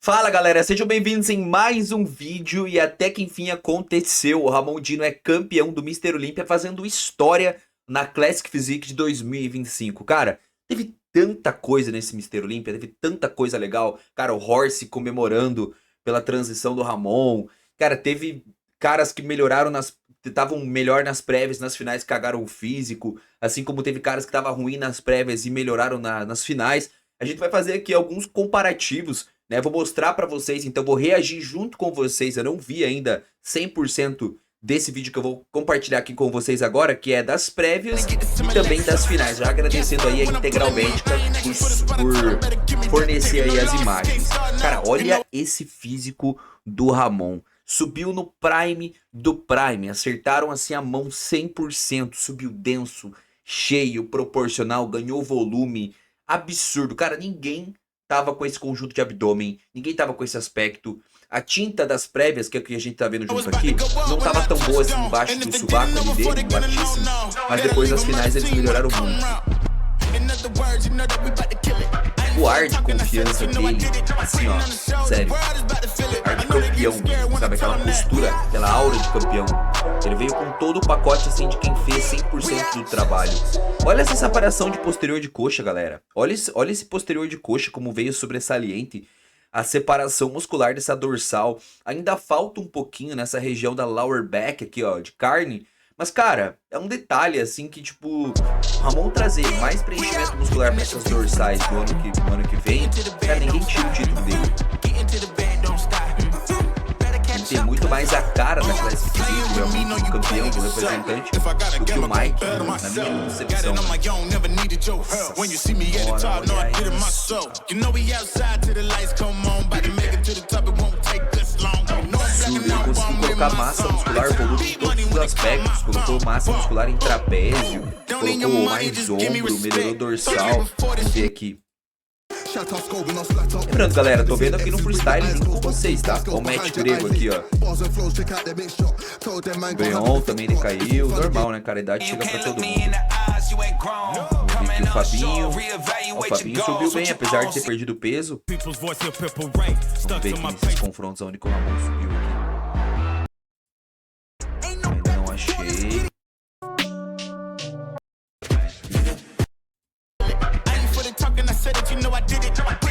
Fala galera, sejam bem-vindos em mais um vídeo e até que enfim aconteceu. O Ramon Dino é campeão do Mr. Olympia fazendo história na Classic Physique de 2025. Cara, teve tanta coisa nesse Mr. Olympia, teve tanta coisa legal. Cara, o Horse comemorando pela transição do Ramon. Cara, teve caras que melhoraram estavam melhor nas prévias, nas finais cagaram o físico. Assim como teve caras que estavam ruim nas prévias e melhoraram nas finais. A gente vai fazer aqui alguns comparativos, né? Vou mostrar pra vocês, então vou reagir junto com vocês. Eu não vi ainda 100% desse vídeo que eu vou compartilhar aqui com vocês agora, que é das prévias e também das finais. Já agradecendo aí a Integral Médica por fornecer aí as imagens. Cara, olha esse físico do Ramon. Subiu no prime do prime, acertaram assim a mão 100%, subiu denso, cheio, proporcional, ganhou volume, absurdo. Cara, ninguém tava com esse conjunto de abdômen, ninguém tava com esse aspecto. A tinta das prévias, que é o que a gente tá vendo junto aqui, não tava tão boa assim embaixo do sovaco ali dele, baixíssimo. Mas depois das finais eles melhoraram muito. O ar de confiança dele, assim ó, sério, ar de campeão, sabe, aquela postura, aquela aura de campeão. Ele veio com todo o pacote assim de quem fez 100% do trabalho. Olha essa separação de posterior de coxa, galera. Olha esse posterior de coxa como veio sobresaliente. A separação muscular dessa dorsal. Ainda falta um pouquinho nessa região da lower back aqui, ó, de carne. Mas, cara, é um detalhe, assim, que, tipo, o Ramon trazer mais preenchimento muscular para essas dorsais no ano que vem, cara, ninguém tira o título dele. Ele tem muito mais a cara da Classic Physique, realmente, do campeão, do representante, do que o Mike, na minha concepção. Nossa, olha isso. Ele conseguiu colocar massa muscular, volume em todos os aspectos. Colocou massa muscular em trapézio, colocou mais ombro, melhorou dorsal. Vamos ver aqui. Lembrando, galera, tô vendo aqui no freestyle junto com vocês, tá? Olha o match grego aqui, ó. O Breon também decaiu. Normal, né, cara? A idade chega pra todo mundo. Vamos ver aqui o Fabinho subiu bem, apesar de ter perdido peso. Vamos ver aqui nesses confrontos onde o Ramon subiu aqui. Ainda não achei.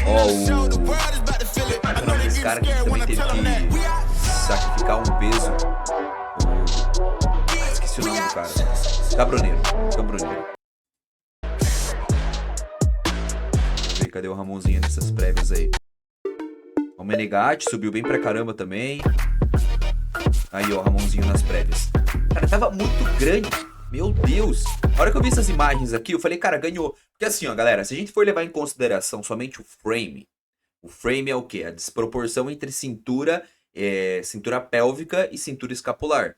Ó, esse cara que também teve que sacrificar um peso. Esqueci o nome do cara. Cabroneiro. Vamos ver, cadê o Ramonzinho nessas prévias aí? O Menegatti subiu bem pra caramba também. Aí, ó, o Ramonzinho nas prévias. Cara, tava muito grande. Meu Deus. A hora que eu vi essas imagens aqui, eu falei, cara, ganhou. Porque assim, ó, galera, se a gente for levar em consideração somente o frame é o quê? A desproporção entre cintura pélvica e cintura escapular.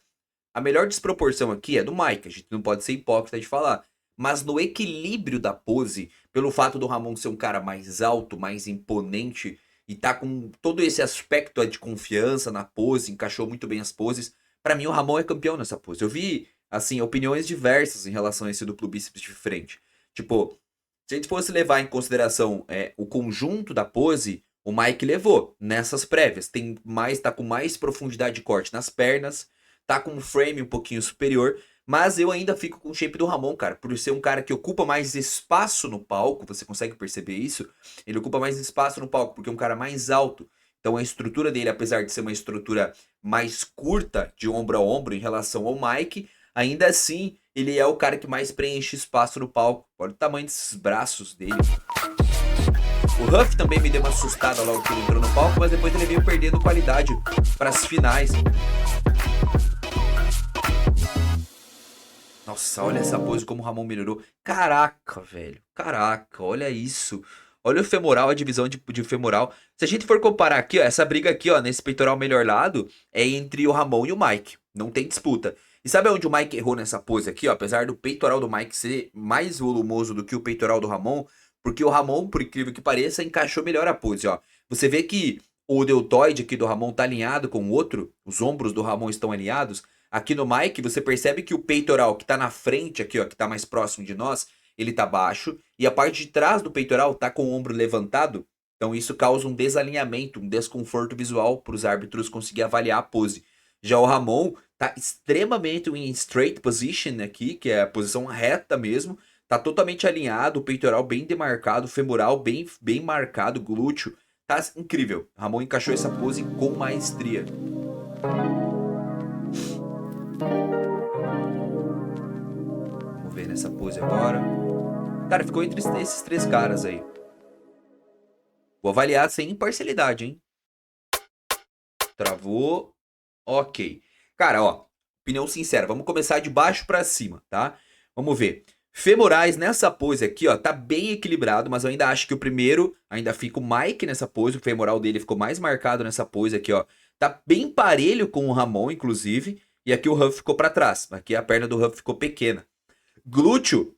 A melhor desproporção aqui é do Mike, a gente não pode ser hipócrita de falar. Mas no equilíbrio da pose, pelo fato do Ramon ser um cara mais alto, mais imponente, e tá com todo esse aspecto de confiança na pose, encaixou muito bem as poses, pra mim o Ramon é campeão nessa pose. Eu vi, assim, opiniões diversas em relação a esse duplo bíceps de frente. Tipo, se a gente fosse levar em consideração o conjunto da pose, o Mike levou nessas prévias. Tá com mais profundidade de corte nas pernas, tá com um frame um pouquinho superior, mas eu ainda fico com o shape do Ramon, cara, por ser um cara que ocupa mais espaço no palco, você consegue perceber isso? Ele ocupa mais espaço no palco porque é um cara mais alto. Então a estrutura dele, apesar de ser uma estrutura mais curta de ombro a ombro em relação ao Mike, ainda assim, ele é o cara que mais preenche espaço no palco. Olha o tamanho desses braços dele. O Huff também me deu uma assustada logo que ele entrou no palco, mas depois ele veio perdendo qualidade para as finais. Nossa, olha essa pose como o Ramon melhorou. Caraca, velho. Caraca, olha isso. Olha o femoral, a divisão de femoral. Se a gente for comparar aqui, ó, essa briga aqui, ó, nesse peitoral melhor lado, é entre o Ramon e o Mike. Não tem disputa. E sabe onde o Mike errou nessa pose aqui, ó? Apesar do peitoral do Mike ser mais volumoso do que o peitoral do Ramon, porque o Ramon, por incrível que pareça, encaixou melhor a pose, ó. Você vê que o deltoide aqui do Ramon tá alinhado com o outro, os ombros do Ramon estão alinhados. Aqui no Mike, você percebe que o peitoral que tá na frente aqui, ó, que tá mais próximo de nós, ele tá baixo. E a parte de trás do peitoral tá com o ombro levantado. Então isso causa um desalinhamento, um desconforto visual para os árbitros conseguir avaliar a pose. Já o Ramon tá extremamente em straight position aqui, que é a posição reta mesmo. Tá totalmente alinhado, o peitoral bem demarcado, o femoral bem marcado, glúteo. Tá incrível. O Ramon encaixou essa pose com maestria. Vamos ver nessa pose agora. Cara, ficou entre esses três caras aí. Vou avaliar sem imparcialidade, hein? Travou. Ok. Cara, ó. Opinião sincera. Vamos começar de baixo pra cima, tá? Vamos ver. Femorais nessa pose aqui, ó, tá bem equilibrado, mas eu ainda acho que o primeiro ainda fica o Mike nessa pose, o femoral dele ficou mais marcado nessa pose aqui, ó. Tá bem parelho com o Ramon, inclusive, e aqui o Huff ficou pra trás. Aqui a perna do Huff ficou pequena. Glúteo,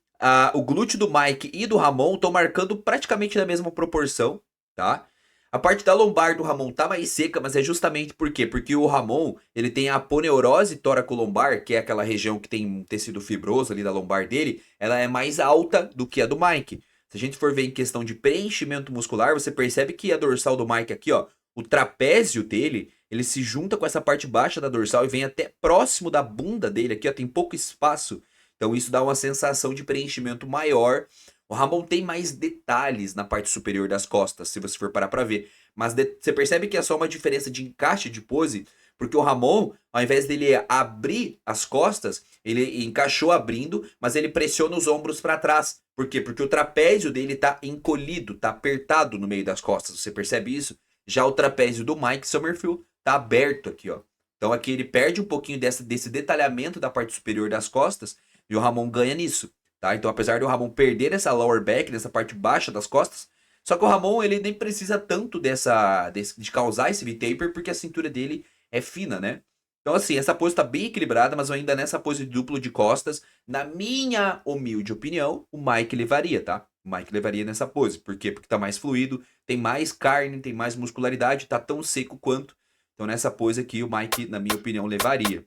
o glúteo do Mike e do Ramon estão marcando praticamente na mesma proporção, tá? A parte da lombar do Ramon tá mais seca, mas é justamente por quê? Porque o Ramon, ele tem a aponeurose toracolombar, que é aquela região que tem um tecido fibroso ali da lombar dele, ela é mais alta do que a do Mike. Se a gente for ver em questão de preenchimento muscular, você percebe que a dorsal do Mike aqui, ó, o trapézio dele, ele se junta com essa parte baixa da dorsal e vem até próximo da bunda dele aqui, ó, tem pouco espaço. Então isso dá uma sensação de preenchimento maior. O Ramon tem mais detalhes na parte superior das costas, se você for parar pra ver. Mas você percebe que é só uma diferença de encaixe de pose, porque o Ramon, ao invés dele abrir as costas, ele encaixou abrindo, mas ele pressiona os ombros para trás. Por quê? Porque o trapézio dele tá encolhido, tá apertado no meio das costas. Você percebe isso? Já o trapézio do Mike Summerfield tá aberto aqui, ó. Então aqui ele perde um pouquinho desse detalhamento da parte superior das costas e o Ramon ganha nisso. Tá? Então, apesar do Ramon perder essa lower back, nessa parte baixa das costas, só que o Ramon ele nem precisa tanto de causar esse V-taper, porque a cintura dele é fina, né? Então, assim, essa pose tá bem equilibrada, mas ainda nessa pose duplo de costas, na minha humilde opinião, o Mike levaria, tá? O Mike levaria nessa pose. Por quê? Porque tá mais fluido, tem mais carne, tem mais muscularidade, tá tão seco quanto. Então, nessa pose aqui, o Mike, na minha opinião, levaria.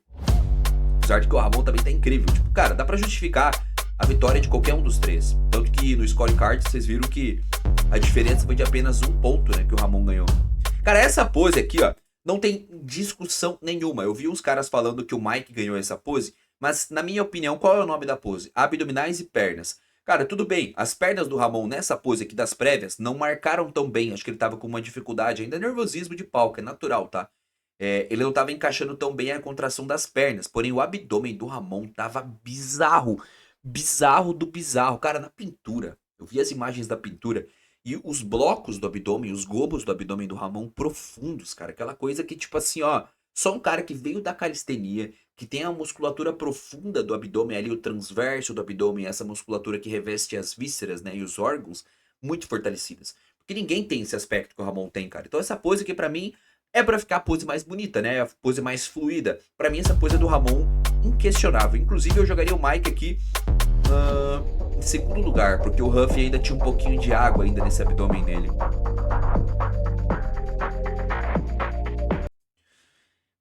Apesar de que o Ramon também tá incrível. Tipo, cara, dá pra justificar a vitória de qualquer um dos três. Tanto que no scorecard vocês viram que a diferença foi de apenas 1 ponto, né, que o Ramon ganhou. Cara, essa pose aqui, ó, não tem discussão nenhuma. Eu vi uns caras falando que o Mike ganhou essa pose, mas na minha opinião, qual é o nome da pose? Abdominais e pernas. Cara, tudo bem, as pernas do Ramon nessa pose aqui das prévias não marcaram tão bem. Acho que ele tava com uma dificuldade, ainda nervosismo de palco, é natural, tá? Ele não tava encaixando tão bem a contração das pernas, porém o abdômen do Ramon tava bizarro. Bizarro do bizarro. Cara, na pintura, eu vi as imagens da pintura e os blocos do abdômen, os gomos do abdômen do Ramon profundos, cara. Aquela coisa que, tipo assim, ó, só um cara que veio da calistenia, que tem a musculatura profunda do abdômen ali, o transverso do abdômen, essa musculatura que reveste as vísceras, né, e os órgãos, muito fortalecidas. Porque ninguém tem esse aspecto que o Ramon tem, cara. Então essa pose aqui, pra mim, é pra ficar a pose mais bonita, né? A pose mais fluida. Pra mim, essa pose é do Ramon inquestionável. Inclusive, eu jogaria o Mike aqui em segundo lugar, porque o Huff ainda tinha um pouquinho de água ainda nesse abdômen dele.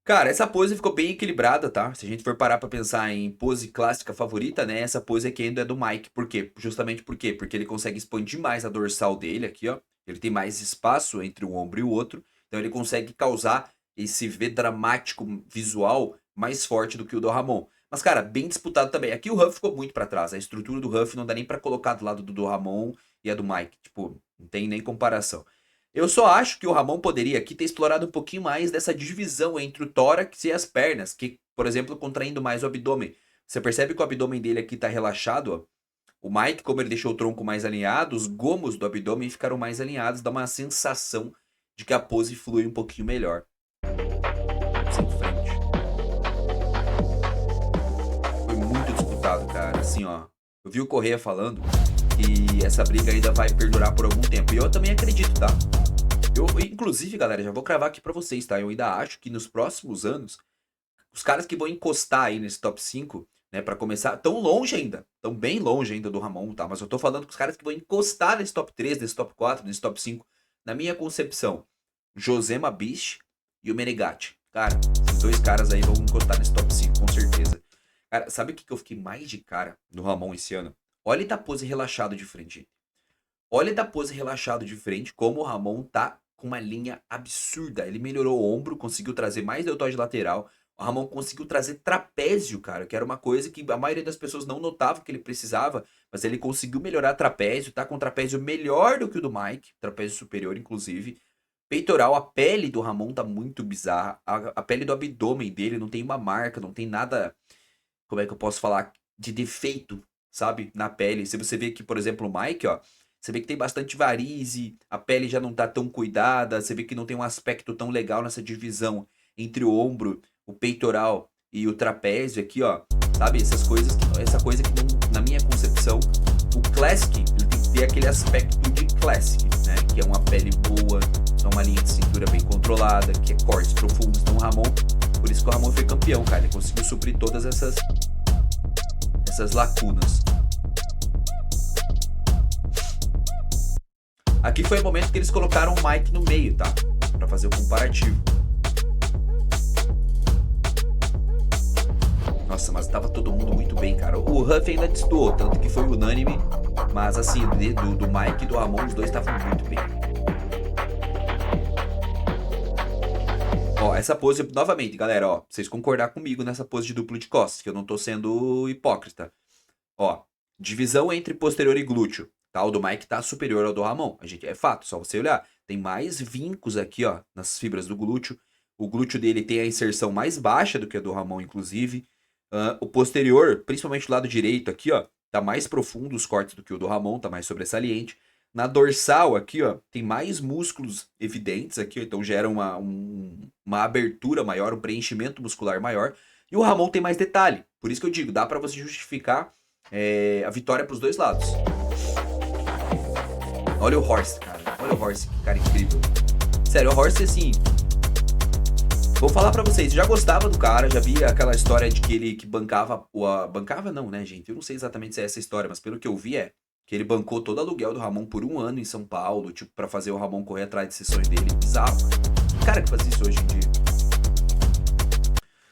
Cara, essa pose ficou bem equilibrada, tá? Se a gente for parar pra pensar em pose clássica favorita, né? Essa pose aqui ainda é do Mike. Por quê? Justamente por quê? Porque ele consegue expandir mais a dorsal dele aqui, ó. Ele tem mais espaço entre um ombro e o outro. Então ele consegue causar esse V dramático visual mais forte do que o do Ramon. Mas, cara, bem disputado também. Aqui o Huff ficou muito pra trás. A estrutura do Huff não dá nem pra colocar do lado do Ramon e a do Mike. Tipo, não tem nem comparação. Eu só acho que o Ramon poderia aqui ter explorado um pouquinho mais dessa divisão entre o tórax e as pernas, que, por exemplo, contraindo mais o abdômen. Você percebe que o abdômen dele aqui tá relaxado, ó. O Mike, como ele deixou o tronco mais alinhado, os gomos do abdômen ficaram mais alinhados, dá uma sensação de que a pose flui um pouquinho melhor. Vamos em frente. Foi muito disputado, cara. Assim, ó. Eu vi o Correia falando que essa briga ainda vai perdurar por algum tempo. E eu também acredito, tá? Inclusive, galera, já vou cravar aqui pra vocês, tá? Eu ainda acho que nos próximos anos, os caras que vão encostar aí nesse top 5, né, pra começar, tão longe ainda, tão bem longe ainda do Ramon, tá? Mas eu tô falando que os caras que vão encostar nesse top 3, nesse top 4, nesse top 5, na minha concepção, Josema Bish e o Menegatti. Cara, esses dois caras aí vão encostar nesse top 5, com certeza. Cara, sabe o que eu fiquei mais de cara no Ramon esse ano? Olha ele tá pose relaxado de frente. Olha da pose relaxado de frente, como o Ramon tá com uma linha absurda. Ele melhorou o ombro, conseguiu trazer mais deltoide lateral. O Ramon conseguiu trazer trapézio, cara, que era uma coisa que a maioria das pessoas não notava que ele precisava, mas ele conseguiu melhorar trapézio, tá com um trapézio melhor do que o do Mike, trapézio superior, inclusive. Peitoral, a pele do Ramon tá muito bizarra. A pele do abdômen dele não tem uma marca, não tem nada, como é que eu posso falar, de defeito, sabe, na pele. Se você vê que, por exemplo, o Mike, ó, você vê que tem bastante varize, a pele já não tá tão cuidada, você vê que não tem um aspecto tão legal nessa divisão entre o ombro, o peitoral e o trapézio aqui, ó. Sabe, essas coisas, essa coisa que não, na minha concepção, o Classic, ele tem que ter aquele aspecto de Classic, né? Que é uma pele boa, é uma linha de cintura bem controlada, que é cortes profundos. Então o Ramon, por isso que o Ramon foi campeão, cara. Ele conseguiu suprir todas essas lacunas. Aqui foi o momento que eles colocaram o Mike no meio, tá? Pra fazer o comparativo. Nossa, mas tava todo mundo muito bem, cara. O Huff ainda destoou, tanto que foi unânime. Mas assim, do Mike e do Ramon, os dois estavam muito bem. Ó, essa pose, novamente, galera, ó. Vocês concordar comigo nessa pose de duplo de costas, que eu não tô sendo hipócrita. Ó, divisão entre posterior e glúteo. Tá? O do Mike tá superior ao do Ramon. É fato, só você olhar. Tem mais vincos aqui, ó, nas fibras do glúteo. O glúteo dele tem a inserção mais baixa do que a do Ramon, inclusive. O posterior, principalmente o lado direito aqui, ó, tá mais profundo os cortes do que o do Ramon, tá mais sobressalente. Na dorsal aqui, ó, tem mais músculos evidentes aqui, ó, então gera uma abertura maior, um preenchimento muscular maior. E o Ramon tem mais detalhe. Por isso que eu digo, dá pra você justificar a vitória pros dois lados. Olha o Horst, cara. Olha o Horst, que cara incrível. Sério, o Horst, assim... Vou falar pra vocês, já gostava do cara, já vi aquela história de que ele que bancava... Bancava não, né, gente? Eu não sei exatamente se é essa história, mas pelo que eu vi que ele bancou todo o aluguel do Ramon por 1 ano em São Paulo, tipo, pra fazer o Ramon correr atrás de sessões dele. Bizarro. Que cara que faz isso hoje em dia?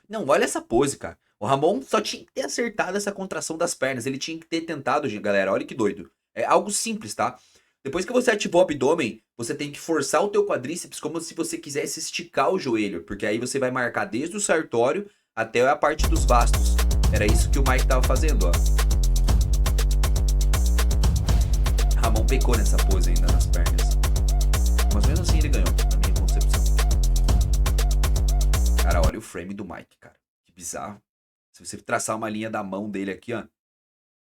Não, olha essa pose, cara. O Ramon só tinha que ter acertado essa contração das pernas. Ele tinha que ter tentado, galera. Olha que doido. É algo simples, tá? Depois que você ativou o abdômen, você tem que forçar o teu quadríceps como se você quisesse esticar o joelho. Porque aí você vai marcar desde o sartório até a parte dos vastos. Era isso que o Mike tava fazendo, ó. Ramon pecou nessa pose ainda nas pernas. Mas mesmo assim ele ganhou, na minha concepção. Cara, olha o frame do Mike, cara. Que bizarro. Se você traçar uma linha da mão dele aqui, ó.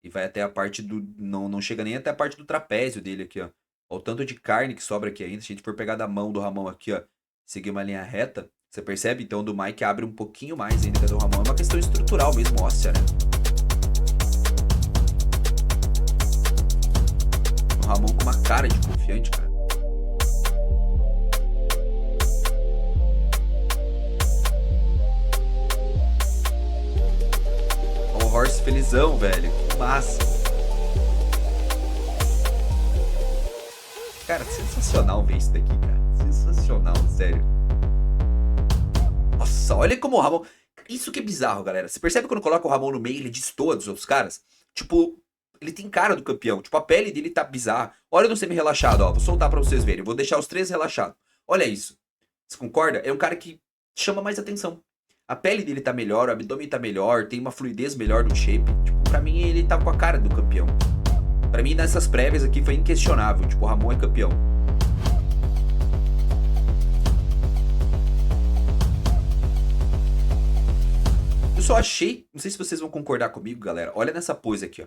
E vai até a parte do... Não chega nem até a parte do trapézio dele aqui, ó. Olha o tanto de carne que sobra aqui ainda. Se a gente for pegar da mão do Ramon aqui, ó. Seguir uma linha reta. Você percebe? Então, do Mike abre um pouquinho mais ainda que a do Ramon. É uma questão estrutural mesmo, óssea, né? O Ramon com uma cara de confiante, cara. Olha o Horst felizão, velho. Que massa. Cara, sensacional ver isso daqui, cara. Sensacional, sério. Nossa, olha como o Ramon... Isso que é bizarro, galera. Você percebe quando coloca o Ramon no meio, ele destoa dos outros caras? Tipo, ele tem cara do campeão. Tipo, a pele dele tá bizarra. Olha no semi-relaxado, ó. Vou soltar pra vocês verem. Eu vou deixar os 3 relaxados. Olha isso. Você concorda? É um cara que chama mais atenção. A pele dele tá melhor, o abdômen tá melhor, tem uma fluidez melhor no shape. Tipo, pra mim, ele tá com a cara do campeão. Pra mim, nessas prévias aqui, foi inquestionável. Tipo, o Ramon é campeão. Eu só achei... Não sei se vocês vão concordar comigo, galera. Olha nessa pose aqui, ó.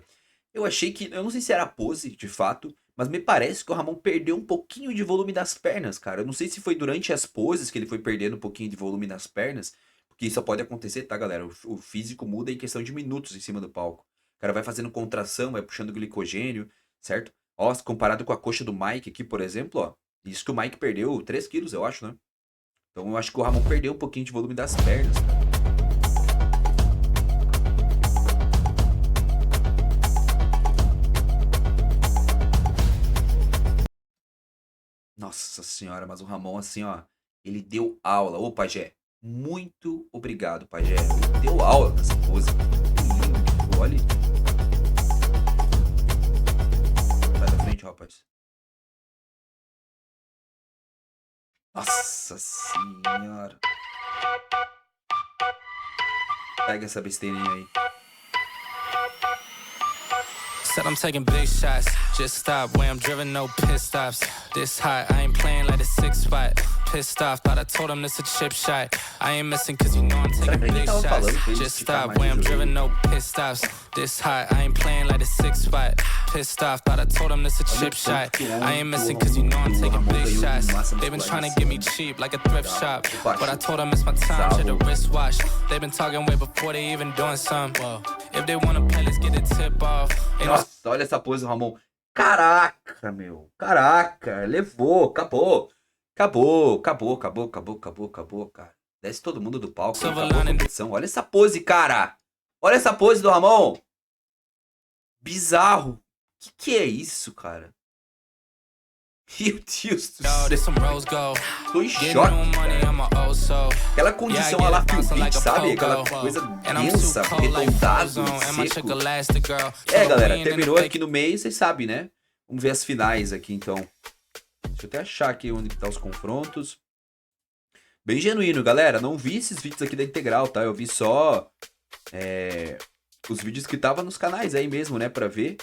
Eu achei que... Eu não sei se era a pose, de fato. Mas me parece que o Ramon perdeu um pouquinho de volume das pernas, cara. Eu não sei se foi durante as poses que ele foi perdendo um pouquinho de volume das pernas. Porque isso pode acontecer, tá, galera? O físico muda em questão de minutos em cima do palco. O cara vai fazendo contração, vai puxando glicogênio, certo? Ó, comparado com a coxa do Mike aqui, por exemplo, ó. Isso que o Mike perdeu 3 quilos, eu acho, né? Então eu acho que o Ramon perdeu um pouquinho de volume das pernas, cara. Nossa senhora, mas o Ramon, assim, ó, ele deu aula. Ô, Pajé, muito obrigado, Pajé. Ele deu aula nessa pose. Que lindo que ficou, olha. Sai da frente, rapaz. Nossa senhora. Pega essa besteirinha aí. Said I'm taking big shots, just stop where I'm driven, no pit stops. This hot, I ain't playing like a 6 spot. Pissed off, thought I told him this a chip shot. I ain't missing cause you know I'm taking big shots. Just stop where I'm driven, no pit stops. This hot, I ain't playing like a 6 spot. Pissed off, thought I told him this a chip shot. I ain't missing cause you know I'm taking big shots. They been trying to get me cheap like a thrift shop, but I told them it's my time, shit a wristwatch. They been talking way before they even doing something. If they wanna play, let's get a tip off. Nossa, olha essa pose do Ramon. Caraca, meu. Caraca, levou, acabou. Acabou, cara. Desce todo mundo do palco, acabou a competição. Olha essa pose, cara. Olha essa pose do Ramon. Bizarro. Que é isso, cara? Meu Deus do céu. Tô em choque, cara. Aquela condição a la Phil, sabe? Aquela coisa densa, arredondado, seco. É, galera, terminou aqui no meio, vocês sabem, né? Vamos ver as finais aqui, então. Deixa eu até achar aqui onde que tá os confrontos. Bem genuíno, galera. Não vi esses vídeos aqui da Integral, tá? Eu vi só os vídeos que tava nos canais aí mesmo, né? Pra ver.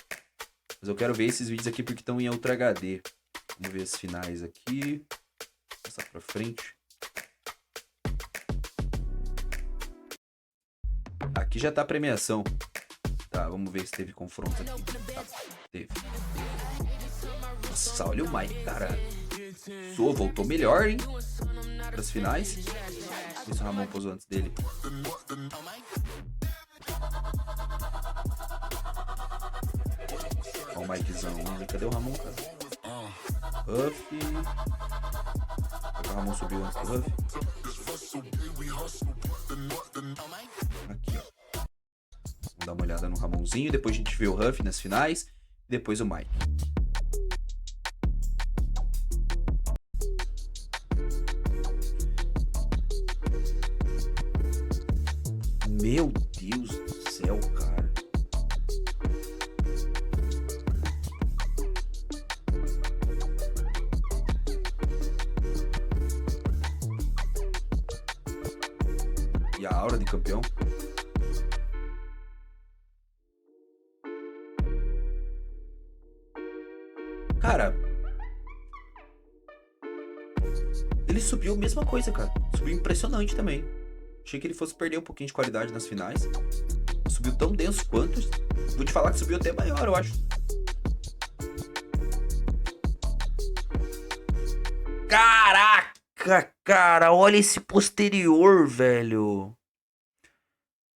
Mas eu quero ver esses vídeos aqui porque estão em Ultra HD. Vamos ver as finais aqui. Passar pra frente. Aqui já tá a premiação. Tá, vamos ver se teve confronto aqui. Tá, teve. Nossa, olha o Mike, cara. Voltou melhor, hein? Para as finais. Ver se o Ramon posou antes dele. Olha o Mikezão. Cadê o Ramon, cara? Huff. O Ramon subiu antes do Huff. Aqui, ó. Vamos dar uma olhada no Ramonzinho. Depois a gente vê o Huff nas finais. E depois o Mike. Meu Deus do céu, cara. E a aura de campeão? Cara, ele subiu a mesma coisa, cara. Subiu impressionante também. Achei que ele fosse perder um pouquinho de qualidade nas finais. Subiu tão denso quanto. Vou te falar que subiu até maior, eu acho. Caraca, cara. Olha esse posterior, velho.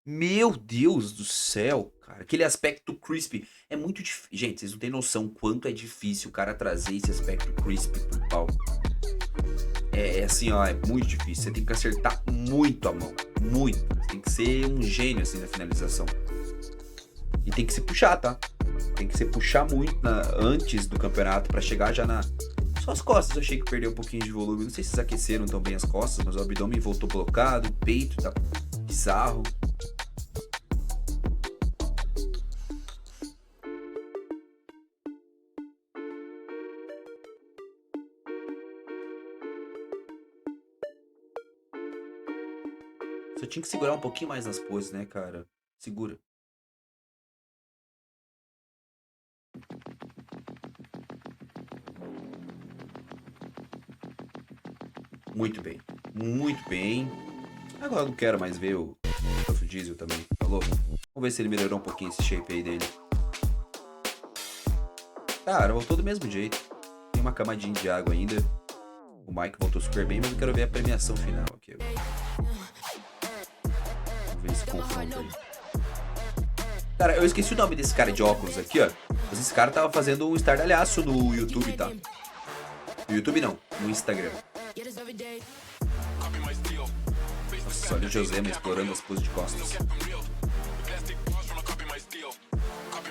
Meu Deus do céu, cara. Aquele aspecto crispy. É muito difícil. Gente, vocês não têm noção quanto é difícil o cara trazer esse aspecto crispy pro palco. É assim, ó, é muito difícil. Você tem que acertar muito a mão. Muito. Você tem que ser um gênio, assim, na finalização. E tem que se puxar, tá? Tem que se puxar muito antes do campeonato pra chegar já na... Só as costas eu achei que perdeu um pouquinho de volume. Não sei se vocês aqueceram tão bem as costas, mas o abdômen voltou blocado. O peito tá bizarro. Só tinha que segurar um pouquinho mais nas poses, né, cara? Segura. Muito bem. Muito bem. Agora eu não quero mais ver o Diesel também. Falou? Vamos ver se ele melhorou um pouquinho esse shape aí dele. Cara, voltou do mesmo jeito. Tem uma camadinha de água ainda. O Mike voltou super bem, mas eu quero ver a premiação final aqui agora. Esse confronto aí. Cara, eu esqueci o nome desse cara de óculos aqui, ó. Mas esse cara tava fazendo um estardalhaço no YouTube, tá? No YouTube não, no Instagram. Nossa, olha o Josema explorando as poses de costas.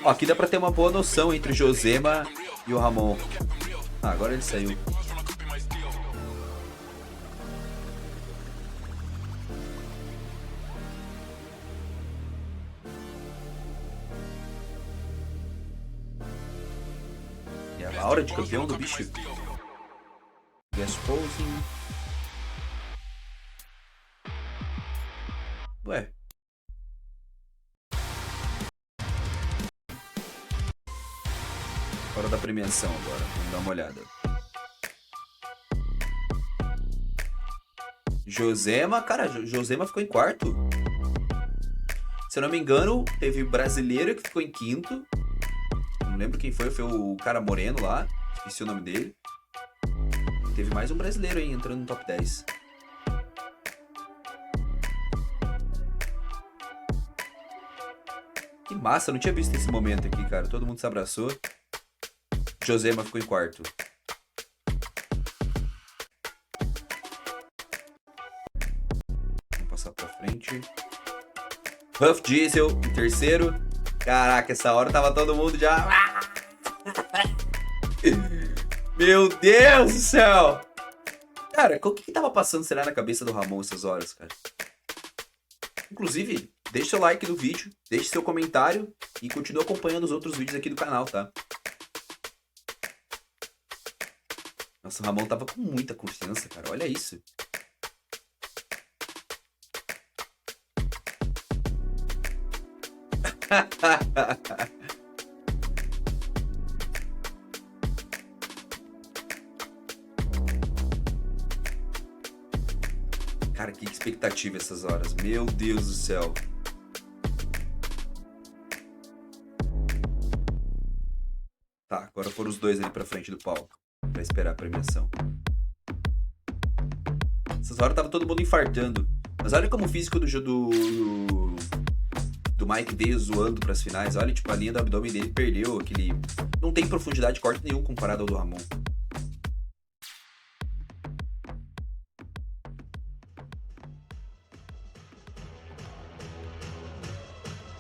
Ó, aqui dá pra ter uma boa noção entre o Josema e o Ramon. Ah, agora ele saiu. A aura de campeão do bicho. Guest posing. Ué. Hora da premiação agora. Vamos dar uma olhada. Josema, cara, Josema ficou em quarto. Se eu não me engano, teve brasileiro que ficou em quinto. Não lembro quem foi o cara moreno lá. Esqueci o nome dele. Teve mais um brasileiro aí entrando no top 10. Que massa, não tinha visto esse momento aqui, cara. Todo mundo se abraçou. Josema ficou em quarto. Vamos passar pra frente. Huff Diesel em terceiro. Caraca, essa hora tava todo mundo já... Meu Deus do céu! Cara, o que tava passando, será, na cabeça do Ramon essas horas, cara? Inclusive, deixe seu like no vídeo, deixe seu comentário e continue acompanhando os outros vídeos aqui do canal, tá? Nossa, o Ramon tava com muita confiança, cara. Olha isso. Cara, que expectativa essas horas. Meu Deus do céu. Tá, agora foram os dois ali pra frente do palco. Pra esperar a premiação. Essas horas tava todo mundo infartando. Mas olha como o físico do Mike veio zoando pras finais. Olha, tipo, a linha do abdômen dele perdeu aquele... Não tem profundidade de corte nenhum comparado ao do Ramon.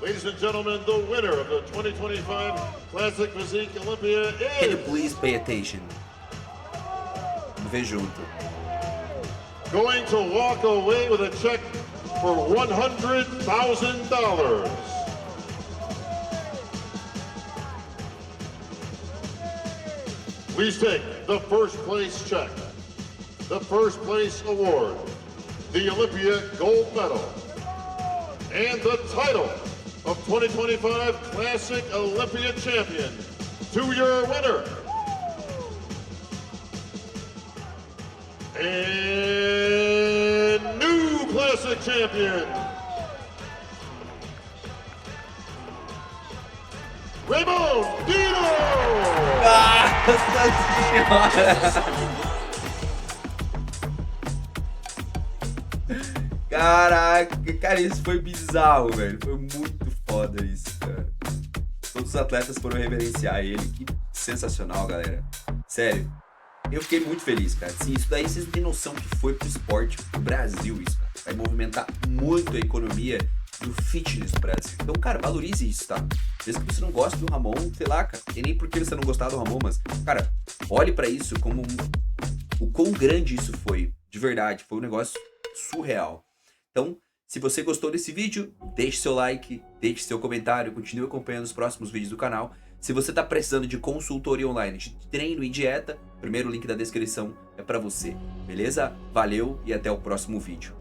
Ladies and gentlemen, the winner of the 2025 Classic Physique Olympia is... Can you please pay attention? Vamos ver junto. Going to walk away with a check for $100,000. Please take the first place check, the first place award, the Olympia gold medal, and the title of 2025 Classic Olympia champion to your winner. And new Classic champion, Raymond Dino! Nossa senhora! Caraca, cara, isso foi bizarro, velho. Foi muito foda isso, cara. Todos os atletas foram reverenciar ele. Que sensacional, galera. Sério, eu fiquei muito feliz, cara. Sim, isso daí vocês não têm noção que foi pro esporte, pro Brasil, isso, cara. Vai movimentar muito a economia do fitness do Brasil. Então, cara, valorize isso, tá? Mesmo que você não goste do Ramon, sei lá, cara. E nem porque você não gostar do Ramon, mas, cara, olhe pra isso como o quão grande isso foi. De verdade, foi um negócio surreal. Então, se você gostou desse vídeo, deixe seu like, deixe seu comentário, continue acompanhando os próximos vídeos do canal. Se você está precisando de consultoria online, de treino e dieta, o primeiro link da descrição é para você, beleza? Valeu e até o próximo vídeo.